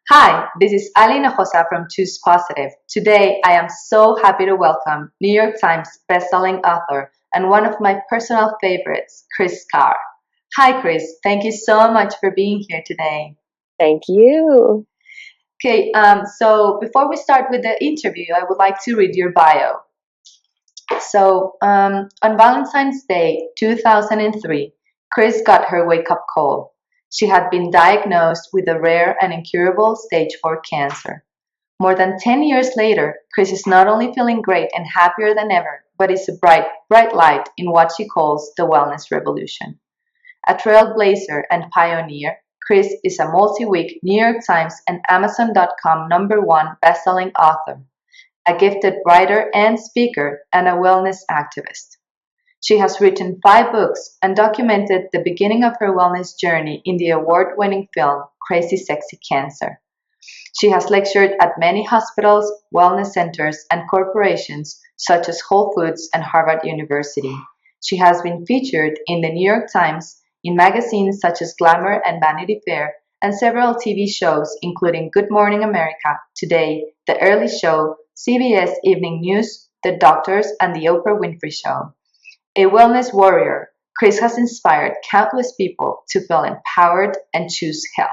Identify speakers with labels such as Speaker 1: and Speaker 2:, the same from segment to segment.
Speaker 1: Hi, this is Hinojosa from Choose Positive. Today, I am so happy to welcome New York Times bestselling author and one of my personal favorites, Kris Carr. Hi, Kris. Thank you so much for being here today.
Speaker 2: Thank you.
Speaker 1: Okay, so before we start with the interview, I would like to read your bio. On Valentine's Day 2003, Kris got her wake-up call. She had been diagnosed with a rare and incurable stage 4 cancer. More than 10 years later, Kris is not only feeling great and happier than ever, but is a bright light in what she calls the wellness revolution. A trailblazer and pioneer, Kris is a multi-week New York Times and Amazon.com #1 bestselling author, a gifted writer and speaker, and a wellness activist. She has written 5 books and documented the beginning of her wellness journey in the award-winning film Crazy Sexy Cancer. She has lectured at many hospitals, wellness centers, and corporations such as Whole Foods and Harvard University. She has been featured in the New York Times, in magazines such as Glamour and Vanity Fair, and several TV shows including Good Morning America, Today, The Early Show, CBS Evening News, The Doctors, and The Oprah Winfrey Show. A wellness warrior, Kris has inspired countless people to feel empowered and choose health.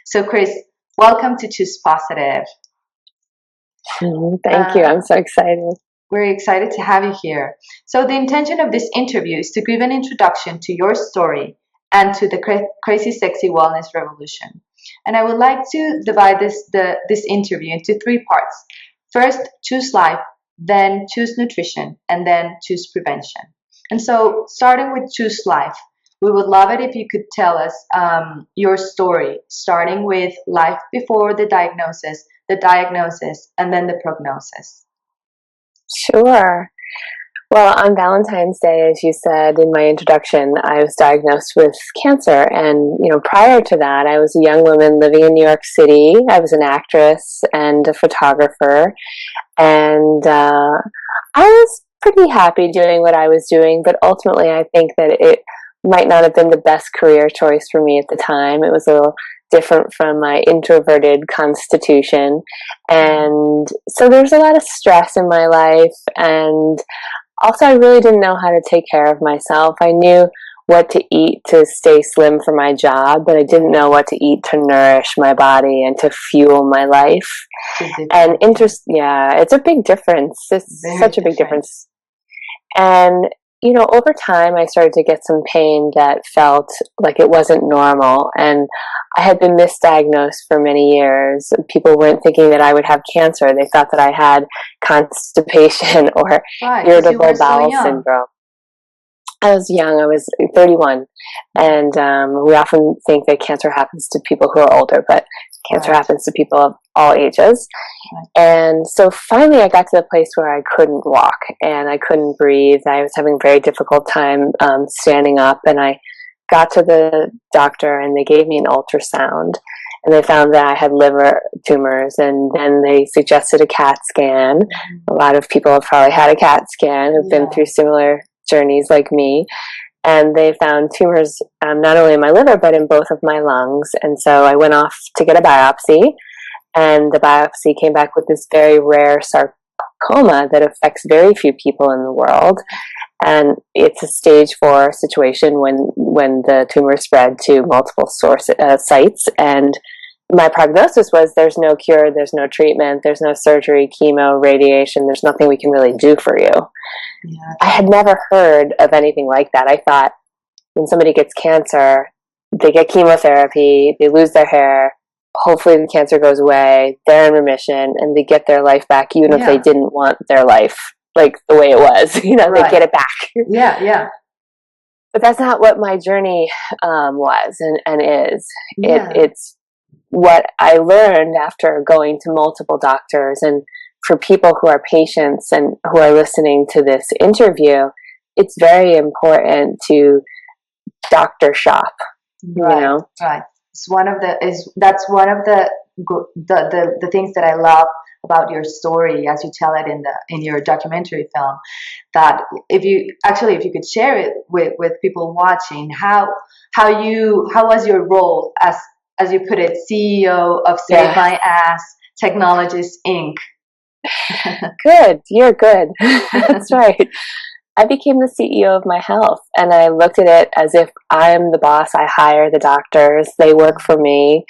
Speaker 1: So, Kris, welcome to Choose Positive.
Speaker 2: Thank you. I'm so excited.
Speaker 1: We're excited to have you here. So, the intention of this interview is to give an introduction to your story and to the crazy, sexy wellness revolution. And I would like to divide this interview into 3 parts. First, choose life, then choose nutrition, and then choose prevention. And so, starting with choose life, we would love it if you could tell us your story, starting with life before the diagnosis, and then the prognosis.
Speaker 2: Sure. Well, on Valentine's Day, as you said in my introduction, I was diagnosed with cancer. And, prior to that, I was a young woman living in New York City. I was an actress and a photographer. And I was pretty happy doing what I was doing, but ultimately I think that it might not have been the best career choice for me at the time. It was a little different from my introverted constitution. And so there's a lot of stress in my life. And also I really didn't know how to take care of myself. I knew what to eat to stay slim for my job, but I didn't know what to eat to nourish my body and to fuel my life. And it's a big difference. It's such a big difference. And, over time I started to get some pain that felt like it wasn't normal. And I had been misdiagnosed for many years. People weren't thinking that I would have cancer. They thought that I had constipation or irritable bowel syndrome. I was young. I was 31. And we often think that cancer happens to people who are older, but cancer happens to people of all ages. And so finally I got to the place where I couldn't walk and I couldn't breathe. I was having a very difficult time standing up, and I got to the doctor and they gave me an ultrasound, and they found that I had liver tumors, and then they suggested a CAT scan. A lot of people have probably had a CAT scan, who've been through similar journeys like me. And they found tumors not only in my liver, but in both of my lungs. And so I went off to get a biopsy, and the biopsy came back with this very rare sarcoma that affects very few people in the world. And it's a stage 4 situation when the tumor spread to multiple sites. And my prognosis was there's no cure, there's no treatment, there's no surgery, chemo, radiation, there's nothing we can really do for you. Yeah. I had never heard of anything like that. I thought when somebody gets cancer, they get chemotherapy, they lose their hair, hopefully the cancer goes away, they're in remission, and they get their life back even if they didn't want their life like the way it was. They get it back.
Speaker 1: Yeah.
Speaker 2: But that's not what my journey was and is. It's what I learned after going to multiple doctors. And for people who are patients and who are listening to this interview, it's very important to doctor shop.
Speaker 1: Right. It's that's one of the things that I love about your story as you tell it in your documentary film, that if you could share it with people watching, how was your role as as you put it, CEO of Save My Ass Technologies Inc.
Speaker 2: Good, you're good. That's right. I became the CEO of my health, and I looked at it as if I'm the boss. I hire the doctors, they work for me,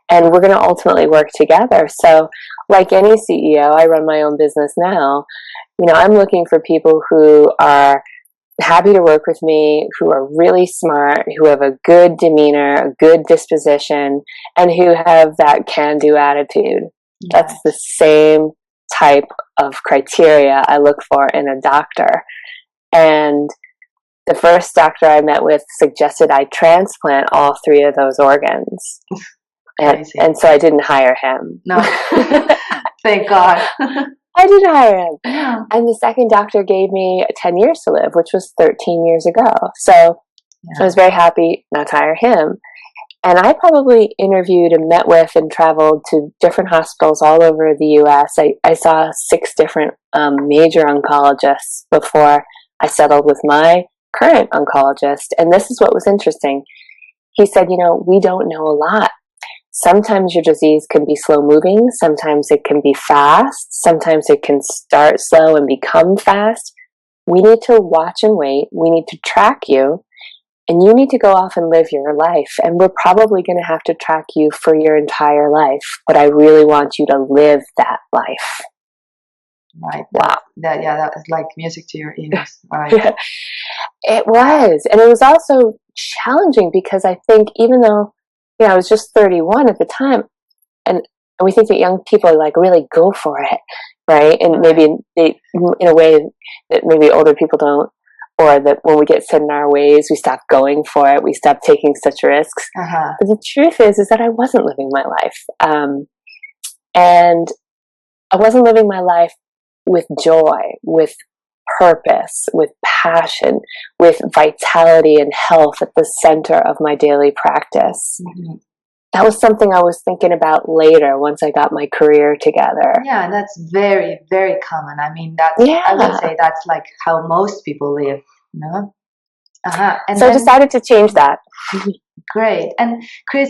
Speaker 2: and we're going to ultimately work together. So like any CEO, I run my own business now. I'm looking for people who are happy to work with me, who are really smart, who have a good demeanor, a good disposition, and who have that can-do attitude. Yes. That's the same type of criteria I look for in a doctor. And the first doctor I met with suggested I transplant all 3 of those organs. And so I didn't hire him.
Speaker 1: No. Thank God.
Speaker 2: I didn't hire him. Yeah. And the second doctor gave me 10 years to live, which was 13 years ago. So I was very happy not to hire him. And I probably interviewed and met with and traveled to different hospitals all over the U.S. I saw 6 different major oncologists before I settled with my current oncologist. And this is what was interesting. He said, we don't know a lot. Sometimes your disease can be slow moving. Sometimes it can be fast. Sometimes it can start slow and become fast. We need to watch and wait. We need to track you. And you need to go off and live your life. And we're probably going to have to track you for your entire life. But I really want you to live that life.
Speaker 1: Right.
Speaker 2: Wow.
Speaker 1: That is like music to your ears. Right.
Speaker 2: It was. And it was also challenging because I think even though, I was just 31 at the time, and we think that young people really go for it, right? And maybe they, in a way that maybe older people don't, or that when we get set in our ways, we stop going for it, we stop taking such risks. But the truth is that I wasn't living my life. And I wasn't living my life with joy, with purpose, with passion, with vitality and health at the center of my daily practice. Mm-hmm. That was something I was thinking about later once I got my career together.
Speaker 1: Yeah, and that's very, very common. I mean, I would say that's like how most people live, And
Speaker 2: so I decided to change that.
Speaker 1: Great. And Kris,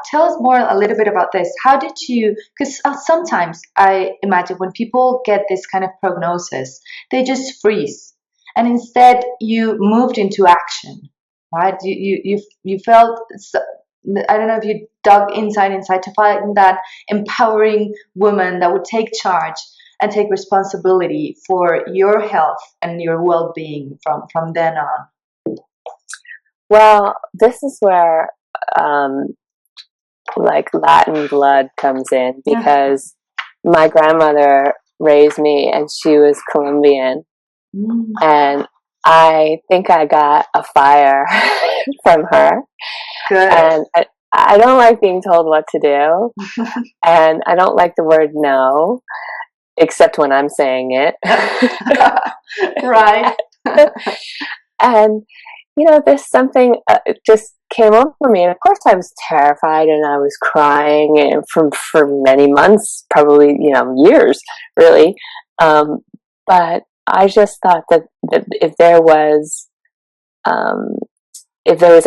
Speaker 1: tell us a little bit about this. How did you, because sometimes I imagine when people get this kind of prognosis, they just freeze. And instead you moved into action, right? You felt, I don't know if you dug inside to find that empowering woman that would take charge and take responsibility for your health and your well-being from then on.
Speaker 2: Well, this is where Latin blood comes in, because my grandmother raised me and she was Colombian. And I think I got a fire from her.
Speaker 1: Good.
Speaker 2: And I don't like being told what to do. And I don't like the word no, except when I'm saying it.
Speaker 1: Right.
Speaker 2: And there's something just came over me, and of course I was terrified and I was crying, and for many months, probably years, really. But I just thought that if there was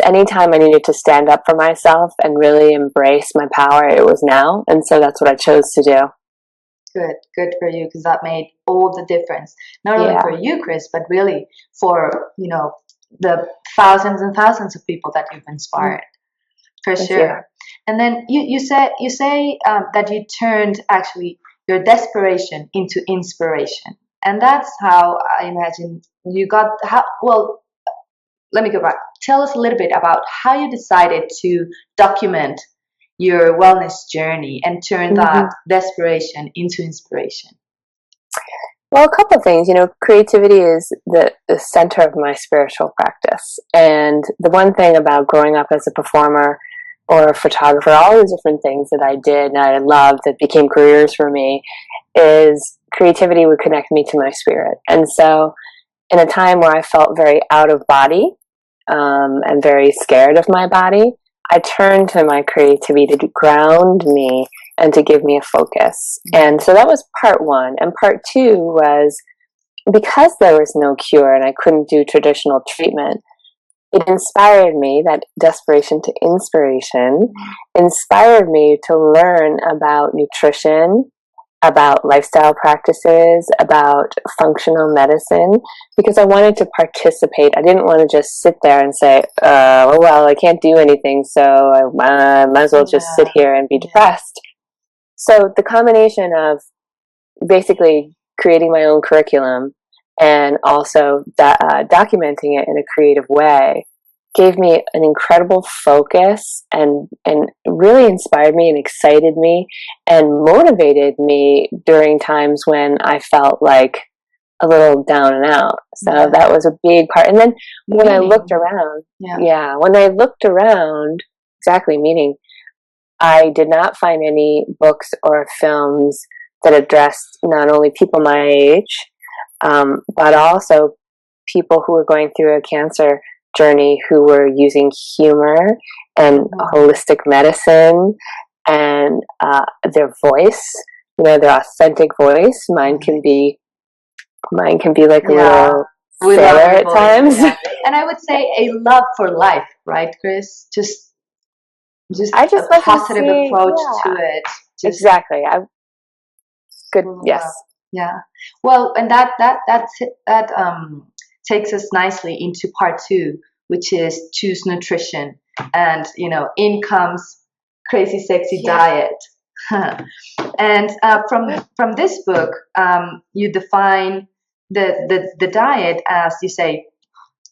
Speaker 2: any time I needed to stand up for myself and really embrace my power, it was now, and so that's what I chose to do.
Speaker 1: Good for you, because that made all the difference, not only for you, Kris, but really for the thousands and thousands of people that you've inspired. For
Speaker 2: Thank
Speaker 1: sure.
Speaker 2: You.
Speaker 1: And then you say that you turned actually your desperation into inspiration, and that's how I imagine you got. Let me go back. Tell us a little bit about how you decided to document your wellness journey and turn that desperation into inspiration.
Speaker 2: Well, a couple of things. Creativity is the center of my spiritual practice. And the one thing about growing up as a performer or a photographer, all the different things that I did and I loved that became careers for me, is creativity would connect me to my spirit. And so in a time where I felt very out of body and very scared of my body, I turned to my creativity to ground me and to give me a focus. And so that was part one. And part two was, because there was no cure and I couldn't do traditional treatment, it inspired me, that desperation to inspiration, inspired me to learn about nutrition, about lifestyle practices, about functional medicine, because I wanted to participate. I didn't want to just sit there and say, oh, well, I can't do anything, so I might as well just sit here and be depressed. So the combination of basically creating my own curriculum and also documenting it in a creative way gave me an incredible focus and really inspired me and excited me and motivated me during times when I felt like a little down and out. So that was a big part. And then when I looked around, when I looked around, meaning I did not find any books or films that addressed not only people my age, but also people who were going through a cancer journey who were using humor and holistic medicine and their voice, their authentic voice. Mine can be like a little sailor at times.
Speaker 1: Yeah. And I would say a love for life, right, Kris? Just
Speaker 2: I just
Speaker 1: a positive approach to it.
Speaker 2: Exactly. Good. Yes.
Speaker 1: Yeah. Well, and that takes us nicely into part 2, which is choose nutrition, and in comes crazy sexy diet. And from this book, you define the diet as, you say,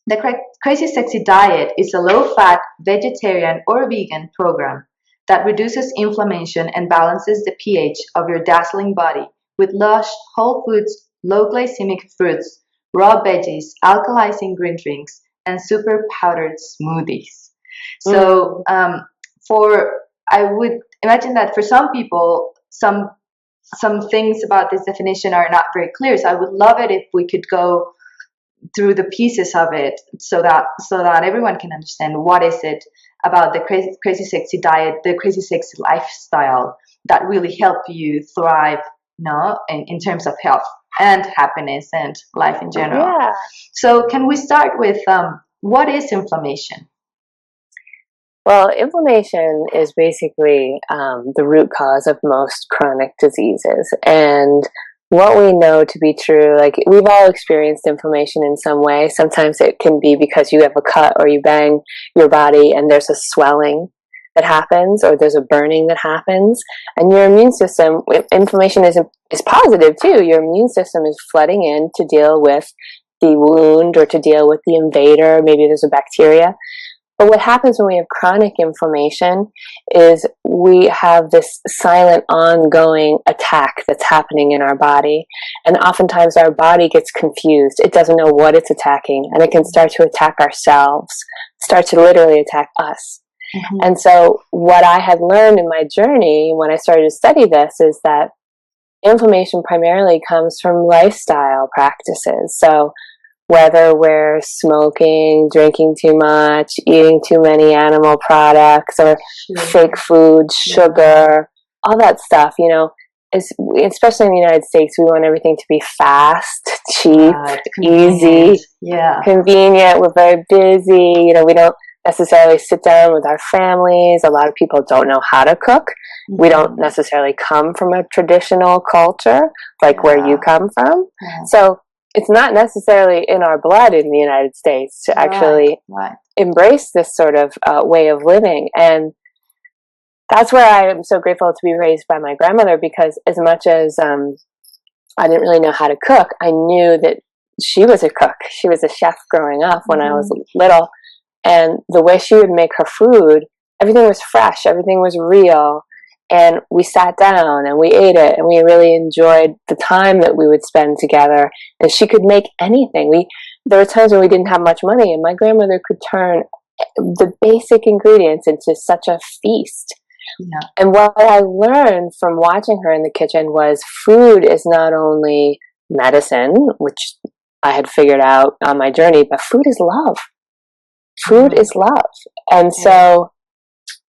Speaker 1: the crazy sexy diet is a low-fat vegetarian or vegan program that reduces inflammation and balances the pH of your dazzling body with lush whole foods, low glycemic fruits, raw veggies, alkalizing green drinks, and super powdered smoothies. So I would imagine that for some people, some things about this definition are not very clear. So I would love it if we could go through the pieces of it so that everyone can understand what is it about the crazy sexy diet, the crazy sexy lifestyle that really help you thrive, in terms of health and happiness and life in general. Yeah. So can we start with what is inflammation?
Speaker 2: Well, inflammation is basically the root cause of most chronic diseases. And what we know to be true, like we've all experienced inflammation in some way. Sometimes it can be because you have a cut or you bang your body and there's a swelling that happens, or there's a burning that happens, and your immune system, inflammation is positive too. Your immune system is flooding in to deal with the wound or to deal with the invader. Maybe there's a bacteria. But what happens when we have chronic inflammation is we have this silent, ongoing attack that's happening in our body. And oftentimes our body gets confused. It doesn't know what it's attacking. And it can start to attack ourselves, start to literally attack us. Mm-hmm. And so what I had learned in my journey when I started to study this is that inflammation primarily comes from lifestyle practices. So whether we're smoking, drinking too much, eating too many animal products or fake foods, sugar, all that stuff, especially in the United States, we want everything to be fast, cheap, easy, convenient. We're very busy. We don't necessarily sit down with our families. A lot of people don't know how to cook. Mm-hmm. We don't necessarily come from a traditional culture like where you come from. Yeah. So it's not necessarily in our blood in the United States to actually embrace this sort of way of living. And that's where I am so grateful to be raised by my grandmother, because as much as I didn't really know how to cook, I knew that she was a cook. She was a chef growing up when I was little. And the way she would make her food, everything was fresh, everything was real. And we sat down and we ate it, and we really enjoyed the time that we would spend together. And she could make anything. There were times when we didn't have much money, and my grandmother could turn the basic ingredients into such a feast. Yeah. And what I learned from watching her in the kitchen was food is not only medicine, which I had figured out on my journey, but food is love. Food is love. And so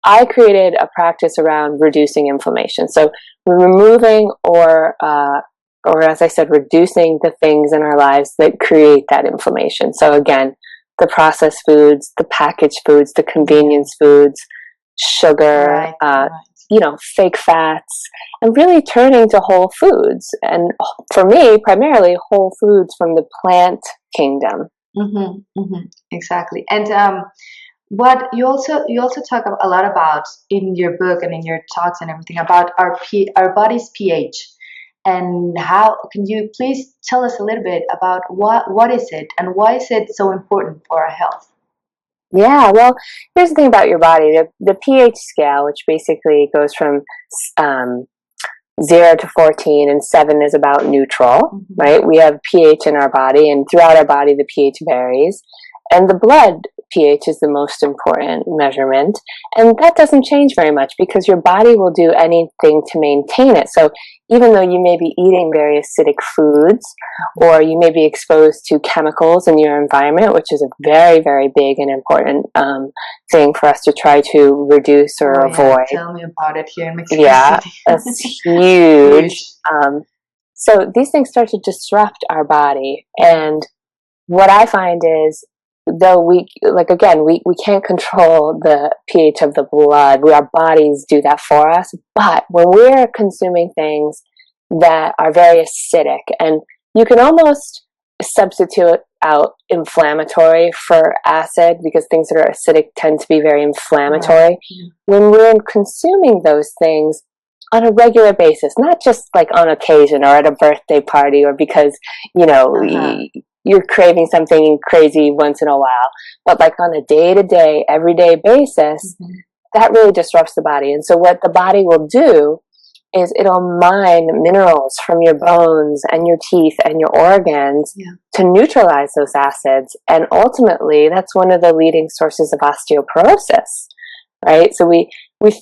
Speaker 2: I created a practice around reducing inflammation. So removing or as I said, reducing the things in our lives that create that inflammation. So again, the processed foods, the packaged foods, the convenience foods, sugar, fake fats, and really turning to whole foods. And for me, primarily whole foods from the plant kingdom.
Speaker 1: Exactly. And what you also talk a lot about in your book and in your talks and everything about our body's pH. And how can you please tell us a little bit about what is it and why is it so important for our health?
Speaker 2: Yeah, well, here's the thing about your body. The pH scale, which basically goes from 0 to 14, and 7 is about neutral, right? We have pH in our body, and throughout our body, the pH varies. And the blood pH is the most important measurement. And that doesn't change very much because your body will do anything to maintain it. So even though you may be eating very acidic foods, or you may be exposed to chemicals in your environment, which is a very, very big and important thing for us to try to reduce or avoid.
Speaker 1: Tell me about it here in Mexico City.
Speaker 2: Yeah, that's huge. So these things start to disrupt our body. And what I find is, though we can't control the pH of the blood, our bodies do that for us, but when we're consuming things that are very acidic, and you can almost substitute out inflammatory for acid, because things that are acidic tend to be very inflammatory. When we're consuming those things on a regular basis, not just like on occasion or at a birthday party, or because you're craving something crazy once in a while, but like on a day-to-day, everyday basis, that really disrupts the body. And so what the body will do is it'll mine minerals from your bones and your teeth and your organs to neutralize those acids. And ultimately, that's one of the leading sources of osteoporosis, right? So we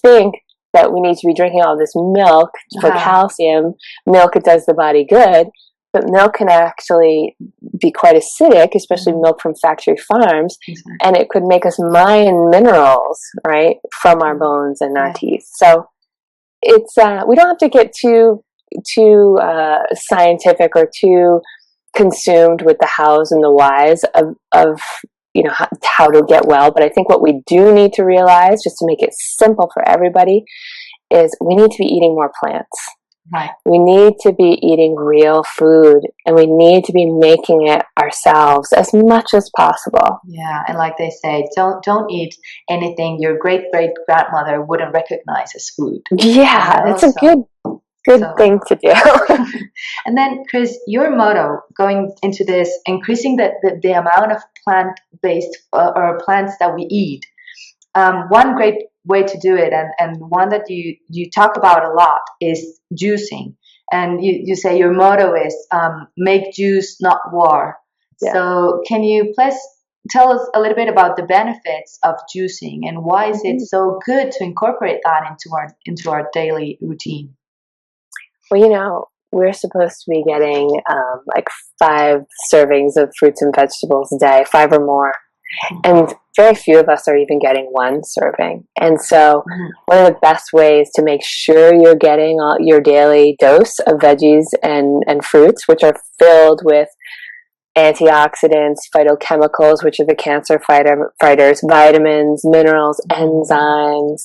Speaker 2: think that we need to be drinking all this milk for calcium. Milk, it does the body good. But milk can actually be quite acidic, especially milk from factory farms, and it could make us mine minerals, right, from our bones and our teeth. So it's we don't have to get too scientific or too consumed with the hows and the whys of how to get well. But I think what we do need to realize, just to make it simple for everybody, is we need to be eating more plants.
Speaker 1: Right.
Speaker 2: We need to be eating real food, and we need to be making it ourselves as much as possible.
Speaker 1: Yeah, and like they say, don't eat anything your great-great-grandmother wouldn't recognize as food.
Speaker 2: Yeah, it's a good thing to do.
Speaker 1: And then, Kris, your motto going into this, increasing the amount of plant-based or plants that we eat. One great way to do it, and one that you talk about a lot, is juicing. And you say your motto is make juice, not war. Yeah. So can you please tell us a little bit about the benefits of juicing, and why is it so good to incorporate that into our daily routine?
Speaker 2: Well, we're supposed to be getting like 5 servings of fruits and vegetables a day, 5 or more. And very few of us are even getting 1 serving. And so one of the best ways to make sure you're getting your daily dose of veggies and fruits, which are filled with antioxidants, phytochemicals, which are the cancer fighters, vitamins, minerals, enzymes.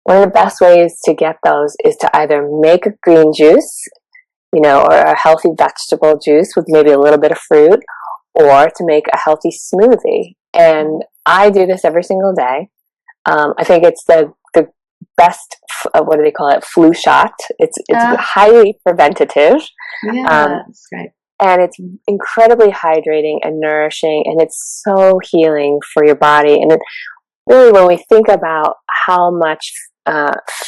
Speaker 2: One of the best ways to get those is to either make a green juice, or a healthy vegetable juice with maybe a little bit of fruit, or to make a healthy smoothie. And I do this every single day. I think it's the best, what do they call it, flu shot. It's highly preventative.
Speaker 1: Yeah, that's great.
Speaker 2: And it's incredibly hydrating and nourishing, and it's so healing for your body. And really, when we think about how much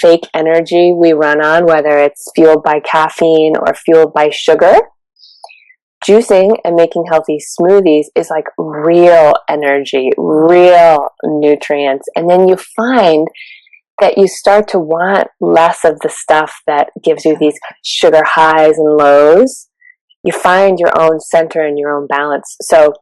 Speaker 2: fake energy we run on, whether it's fueled by caffeine or fueled by sugar, juicing and making healthy smoothies is like real energy, real nutrients. And then you find that you start to want less of the stuff that gives you these sugar highs and lows. You find your own center and your own balance. So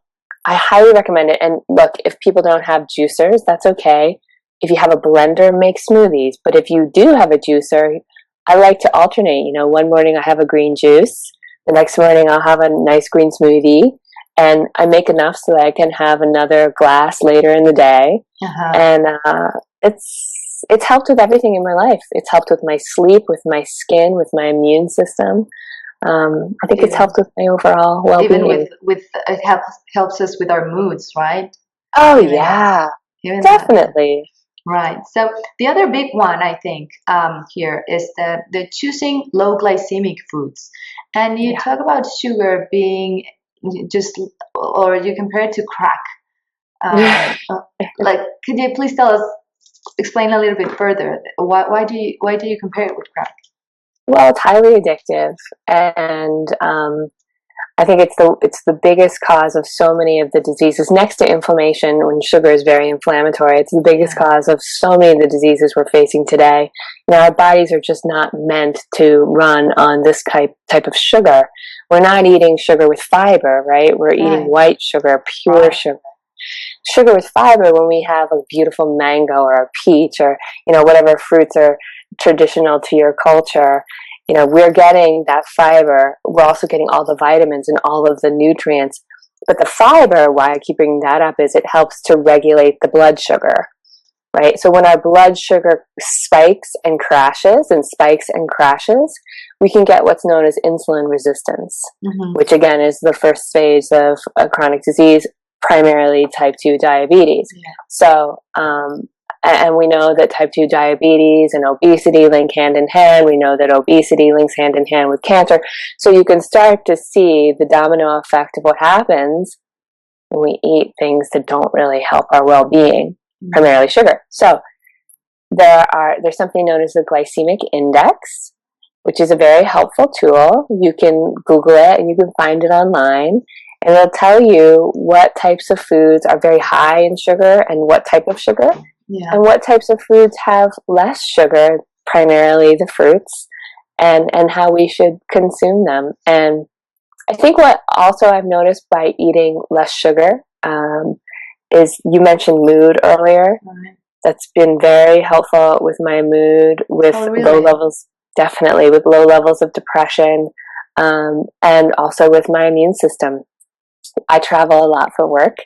Speaker 2: I highly recommend it. And look, if people don't have juicers, that's okay. If you have a blender, make smoothies. But if you do have a juicer, I like to alternate. One morning I have a green juice. The next morning I'll have a nice green smoothie. and I make enough so that I can have another glass later in the day. And it's helped with everything in my life. It's helped with my sleep, with my skin, with my immune system. I think it's helped with my overall well-being.
Speaker 1: Even with it helps us with our moods, right?
Speaker 2: Oh, yeah, definitely.
Speaker 1: Right. So the other big one, I think, here is the choosing low glycemic foods. And you talk about sugar being just, or you compare it to crack. Like, could you please explain a little bit further? Why do you compare it with crack?
Speaker 2: Well, it's highly addictive, and I think it's the biggest cause of so many of the diseases. Next to inflammation, when sugar is very inflammatory, it's the biggest cause of so many of the diseases we're facing today. Now, our bodies are just not meant to run on this type of sugar. We're not eating sugar with fiber, right? We're eating white sugar, pure sugar. Sugar with fiber, when we have a beautiful mango or a peach or, whatever fruits are traditional to your culture, we're getting that fiber. We're also getting all the vitamins and all of the nutrients. But the fiber, why I keep bringing that up, is it helps to regulate the blood sugar, right? So when our blood sugar spikes and crashes, we can get what's known as insulin resistance, which again is the first phase of a chronic disease, primarily type 2 diabetes. So, and we know that type 2 diabetes and obesity link hand in hand. We know that obesity links hand in hand with cancer. So you can start to see the domino effect of what happens when we eat things that don't really help our well-being, primarily sugar. So there's something known as the glycemic index, which is a very helpful tool. You can Google it and you can find it online. And it'll tell you what types of foods are very high in sugar and what type of sugar. And what types of foods have less sugar, primarily the fruits, and how we should consume them. And I think what also I've noticed by eating less sugar is, you mentioned mood earlier. That's been very helpful with my mood, with low levels, definitely with low levels of depression, and also with my immune system. I travel a lot for work,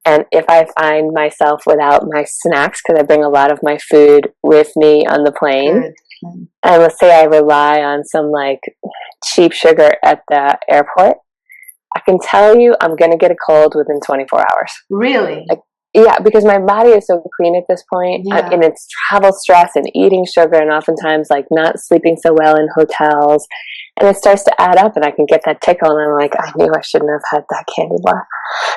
Speaker 2: and if I find myself without my snacks, because I bring a lot of my food with me on the plane, and let's say I rely on some cheap sugar at the airport, I can tell you I'm going to get a cold within 24 hours.
Speaker 1: Really?
Speaker 2: Yeah, because my body is so clean at this point, and it's travel stress and eating sugar, and oftentimes not sleeping so well in hotels, and it starts to add up, and I can get that tickle, and I'm like, I knew I shouldn't have had that candy bar.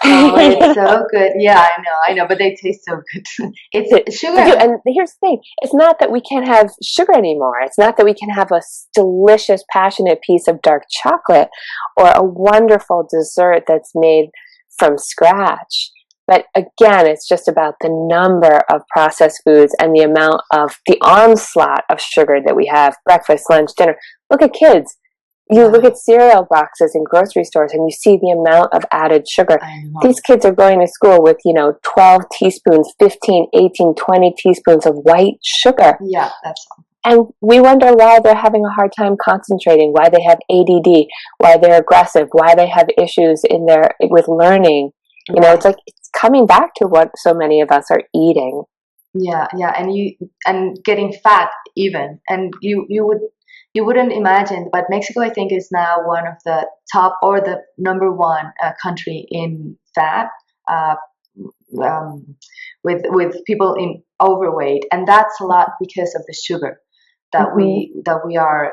Speaker 1: Oh, it's so good. Yeah, I know, but they taste so good. It's sugar.
Speaker 2: And here's the thing. It's not that we can't have sugar anymore. It's not that we can have a delicious, passionate piece of dark chocolate or a wonderful dessert that's made from scratch. But again, it's just about the number of processed foods and the amount of the onslaught of sugar that we have, breakfast, lunch, dinner. Look at kids. You look at cereal boxes in grocery stores and you see the amount of added sugar. These kids are going to school with, 12 teaspoons, 15, 18, 20 teaspoons of white sugar.
Speaker 1: Yeah, that's all.
Speaker 2: And we wonder why they're having a hard time concentrating, why they have ADD, why they're aggressive, why they have issues with learning. It's it's coming back to what so many of us are eating.
Speaker 1: Yeah, and getting fat even, and you wouldn't imagine, but Mexico, I think, is now one of the top or the number one country in fat, with people in overweight, and that's a lot because of the sugar that we are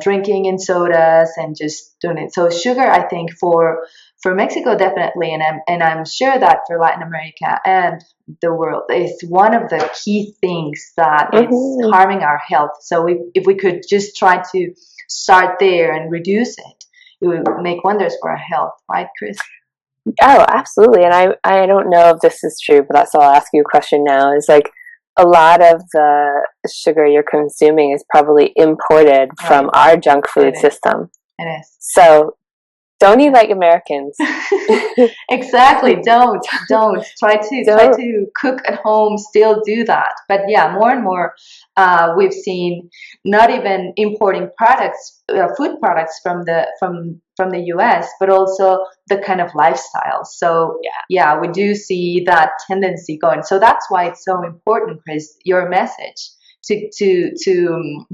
Speaker 1: drinking in sodas and just doing it. So sugar, I think, for Mexico definitely, and I'm sure that for Latin America and the world, is one of the key things that is harming our health. So if we could just try to start there and reduce it, it would make wonders for our health, right, Kris?
Speaker 2: Oh, absolutely. And I don't know if this is true, but so I'll ask you a question now. Is a lot of the sugar you're consuming is probably imported from our junk food system.
Speaker 1: It is.
Speaker 2: So Don't eat like Americans.
Speaker 1: Exactly. Don't try to cook at home. Still do that. But yeah, more and more, we've seen not even importing products, food products from the US, but also the kind of lifestyle. So yeah, we do see that tendency going. So that's why it's so important, Kris, your message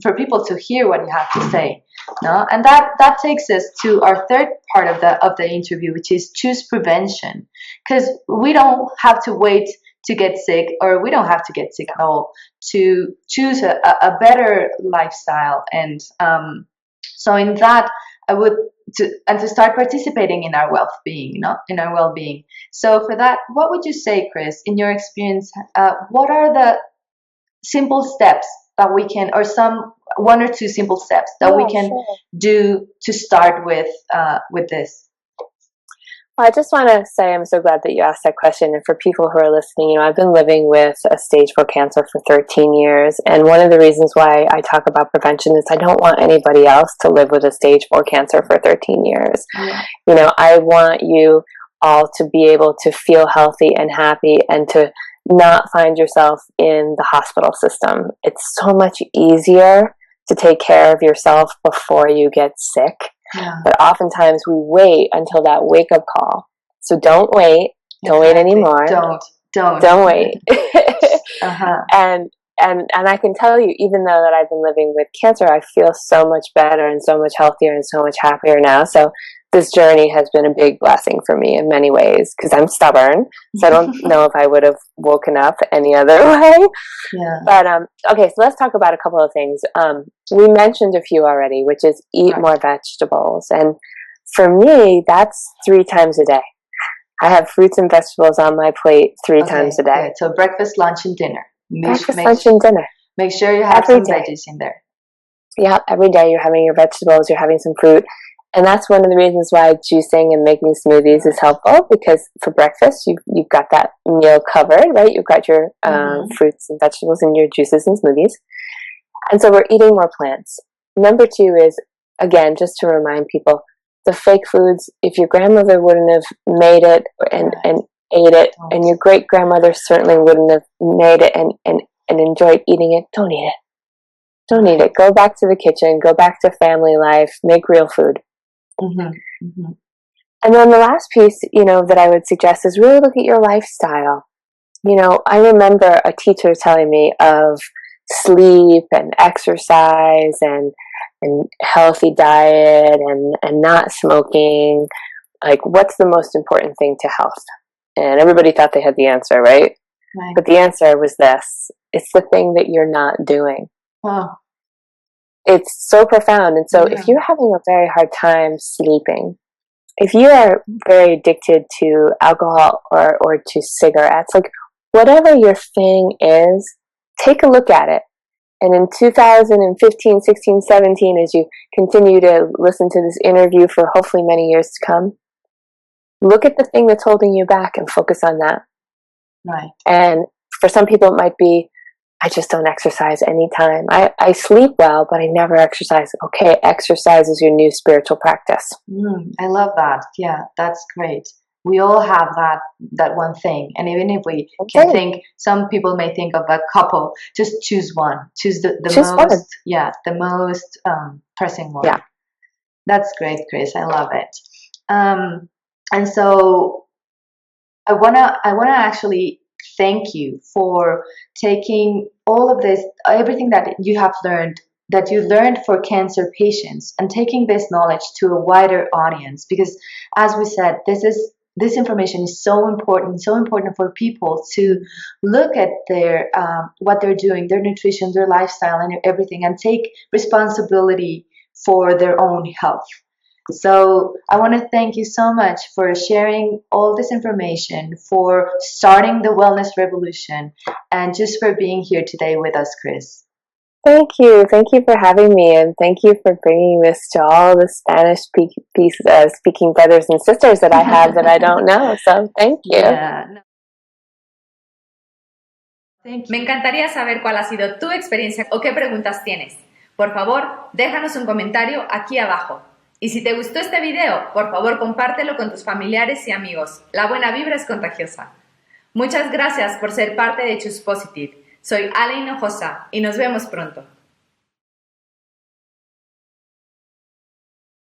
Speaker 1: for people to hear what you have to say. No, and that takes us to our third part of the interview, which is choose prevention, because we don't have to wait to get sick, or we don't have to get sick at all to choose a better lifestyle. And so in that, I would to start participating in our well-being, in our well-being. So for that, what would you say, Kris, in your experience? What are the simple steps that we can, or one or two simple steps that we can do to start with this?
Speaker 2: Well, I just want to say I'm so glad that you asked that question. And for people who are listening, I've been living with a stage 4 cancer for 13 years. And one of the reasons why I talk about prevention is I don't want anybody else to live with a stage 4 cancer for 13 years. Yeah. I want you all to be able to feel healthy and happy, and to not find yourself in the hospital system. It's so much easier to take care of yourself before you get sick. Yeah. But oftentimes we wait until that wake-up call. So don't wait. Don't wait anymore. Don't wait. And I can tell you, even though that I've been living with cancer, I feel so much better and so much healthier and so much happier now. So this journey has been a big blessing for me in many ways, because I'm stubborn. So I don't know if I would have woken up any other way. Yeah. But okay, so let's talk about a couple of things. We mentioned a few already, which is eat more vegetables. And for me, that's 3 times a day. I have fruits and vegetables on my plate 3 times a day.
Speaker 1: Good. So breakfast, lunch, and dinner.
Speaker 2: Lunch, and dinner.
Speaker 1: Make sure you have some veggies in there.
Speaker 2: Yeah, every day you're having your vegetables, you're having some fruit. And that's one of the reasons why juicing and making smoothies is helpful, because for breakfast, you've got that meal covered, right? You've got your fruits and vegetables and your juices and smoothies. And so we're eating more plants. Number 2 is, again, just to remind people, the fake foods, if your grandmother wouldn't have made it and ate it, and your great-grandmother certainly wouldn't have made it and enjoyed eating it, don't eat it. Don't eat it. Go back to the kitchen. Go back to family life. Make real food. And then the last piece, that I would suggest is really look at your lifestyle. I remember a teacher telling me of sleep and exercise and healthy diet and not smoking. Like, what's the most important thing to health? And everybody thought they had the answer, right? But the answer was this. It's the thing that you're not doing. Wow. It's so profound. And so if you're having a very hard time sleeping, if you are very addicted to alcohol or to cigarettes, like whatever your thing is, take a look at it. And in 2015, 16, 17, as you continue to listen to this interview for hopefully many years to come, look at the thing that's holding you back and focus on that. Right. And for some people it might be, I just don't exercise anytime. I sleep well, but I never exercise. Okay, exercise is your new spiritual practice.
Speaker 1: I love that. Yeah, that's great. We all have that one thing. And even if we can think, some people may think of a couple, just choose one. Choose the most pressing one. Yeah. That's great, Kris. I love it. And so I wanna actually thank you for taking all of this, everything that you learned for cancer patients, and taking this knowledge to a wider audience, because as we said, this information is so important for people to look at their what they're doing, their nutrition, their lifestyle, and everything, and take responsibility for their own health. So I want to thank you so much for sharing all this information, for starting the wellness revolution, and just for being here today with us, Kris.
Speaker 2: Thank you. Thank you for having me, and thank you for bringing this to all the Spanish speaking brothers and sisters that I have that I don't know. So thank you.
Speaker 1: Yeah.
Speaker 3: Thank you. Me encantaría saber cuál ha sido tu experiencia o qué preguntas tienes. Por favor, déjanos un comentario aquí abajo. Y si te gustó este video, por favor compártelo con tus familiares y amigos. La buena vibra es contagiosa. Muchas gracias por ser parte de Choose Positive. Soy Hinojosa y nos vemos pronto.